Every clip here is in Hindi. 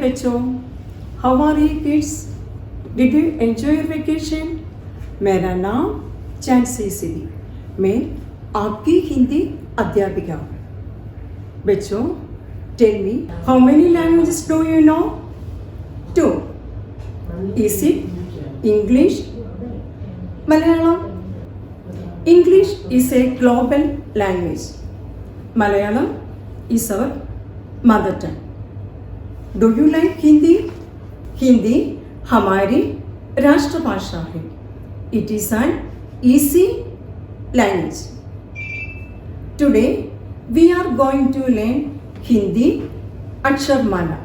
बच्चों, how are you kids? Did you enjoy your vacation? मेरा नाम चांसी सिली, मैं आपकी हिंदी अध्यापिका हूँ। बच्चों, tell me, how many languages do you know? 2. Is it English, Malayalam? English is a global language. Malayalam is our mother tongue. Do you like Hindi? Hindi हमारी राष्ट्रभाषा है. It is an easy language. Today we are going to learn Hindi अक्षरमाला.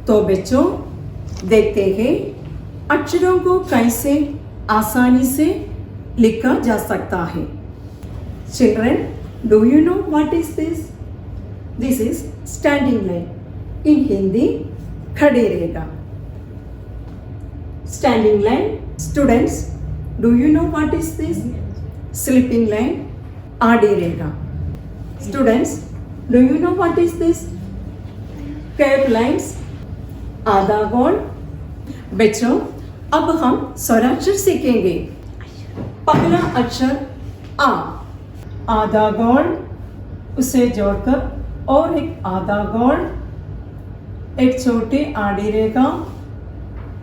तो बच्चों, देखते हैं अक्षरों को कैसे आसानी से लिखा जा सकता है. Children, do you know what is this? This is standing line. In Hindi खड़े रेखा. Standing line. Students, do you know what is this? Sleeping line. आड़ी रेखा. Students, do you know what is this? Curved lines. आधा गोल. बच्चों, अब हम स्वराक्षर सीखेंगे. पहला अक्षर आ. आधा गोल, उसे जोड़कर और एक आधा गोल, एक छोटी आड़ी रेखा,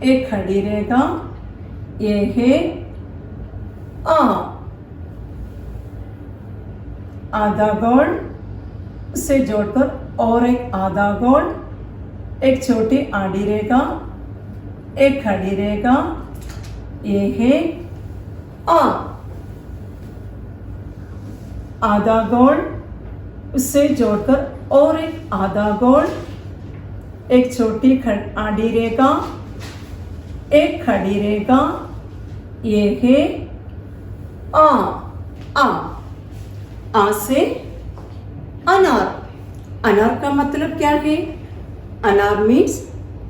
एक खड़ी रेखा, ये है आ. आधा गोल, उसे जोड़कर और एक आधा गोल, एक छोटी आड़ी रेखा, एक खड़ी रेखा, ये है आ. आधा गोल, उससे जोड़कर और एक आधा गोल, एक छोटी आड़ी रेखा, एक खड़ी रेखा, ये है आ. आ. आ से अनार. अनार का मतलब क्या है? अनार मीन्स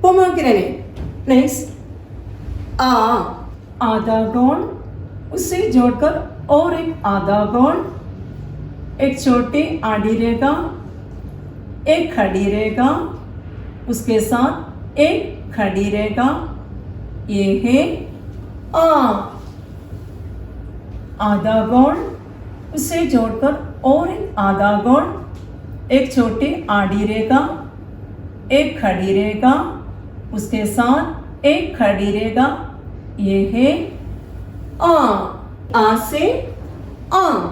पोमोग्रेनेट. नेक्स्ट आ. आधा गोल, उसे जोड़कर और एक आधा गोल, एक छोटी आड़ी रेखा, एक खड़ी रेखा, उसके साथ एक खड़ी रेखा, ये है आ. आधा गोल, उसे जोड़कर और एक आधा गोल, एक छोटी आड़ी रेखा, एक खड़ी रेखा, उसके साथ एक खड़ी रेखा, ये है आ. आ से आम.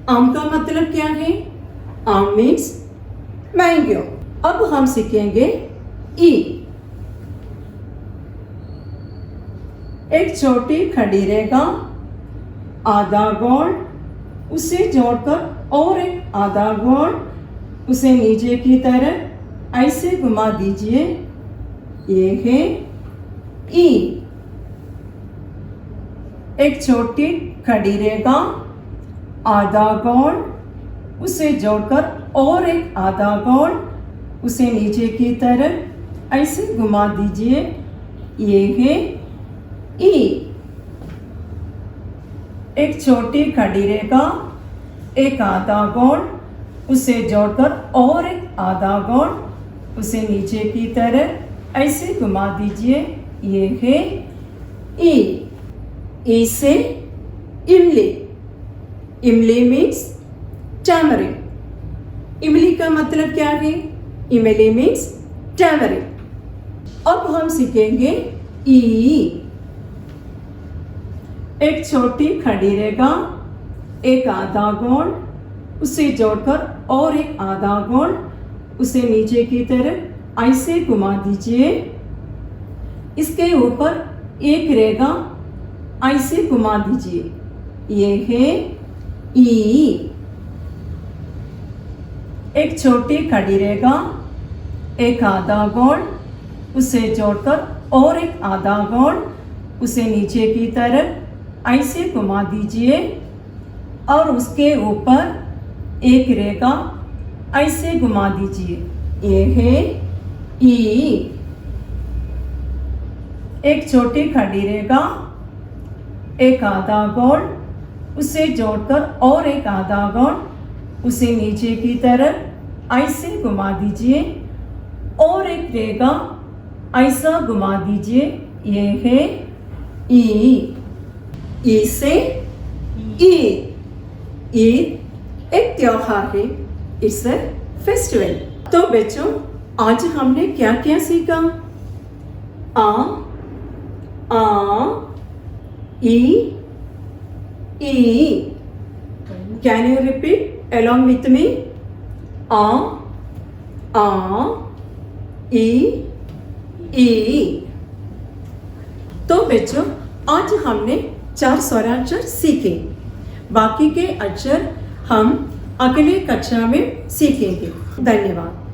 आम का मतलब क्या है? आम मीन्स मैंगो. अब हम सीखेंगे ई. एक छोटी खड़ी रेखा, आधा गोल, उसे जोड़कर और एक आधा गोल, उसे नीचे की तरफ ऐसे घुमा दीजिए, ये है ई. एक छोटी खड़ी रेखा, आधा गोल, उसे जोड़कर और एक आधा गोल, उसे नीचे की तरफ ऐसे घुमा दीजिए, ये है ई. एक छोटी खड़ी रेखा, एक आधा गोल, उसे जोड़कर और एक आधा गोल, उसे नीचे की तरफ ऐसे घुमा दीजिए, ये है ई. ई से इमली. इमली मीन्स टैमरिंड. इमली का मतलब क्या है? इमली मीन्स टैमरिंड. अब हम सीखेंगे ई. एक छोटी खड़ी रेखा, एक आधा गोल, उसे जोड़कर और एक आधा गोल, उसे नीचे की तरफ ऐसे घुमा दीजिए, इसके ऊपर एक रेखा ऐसे घुमा दीजिए, ये है ई. एक छोटी खड़ी रेखा, एक आधा गोल, उसे जोड़कर और एक आधा गोल, उसे नीचे की तरफ ऐसे घुमा दीजिए और उसके ऊपर एक रेखा ऐसे घुमा दीजिए, ये है ई. एक छोटी खड़ी रेखा, एक आधा गोल, उसे जोड़कर और एक आधा गोल, उसे नीचे की तरफ ऐसे घुमा दीजिए और एक रहेगा, ऐसा घुमा दीजिए, ये है ई से ईद। ईद एक त्योहार है, इट्स अ फेस्टिवल। तो बच्चों, आज हमने क्या क्या सीखा? आ ई can you repeat along with me? आ ई। तो बच्चों, आज हमने 4 स्वराक्षर सीखे। बाकी के अक्षर हम अगले कक्षा में सीखेंगे। धन्यवाद।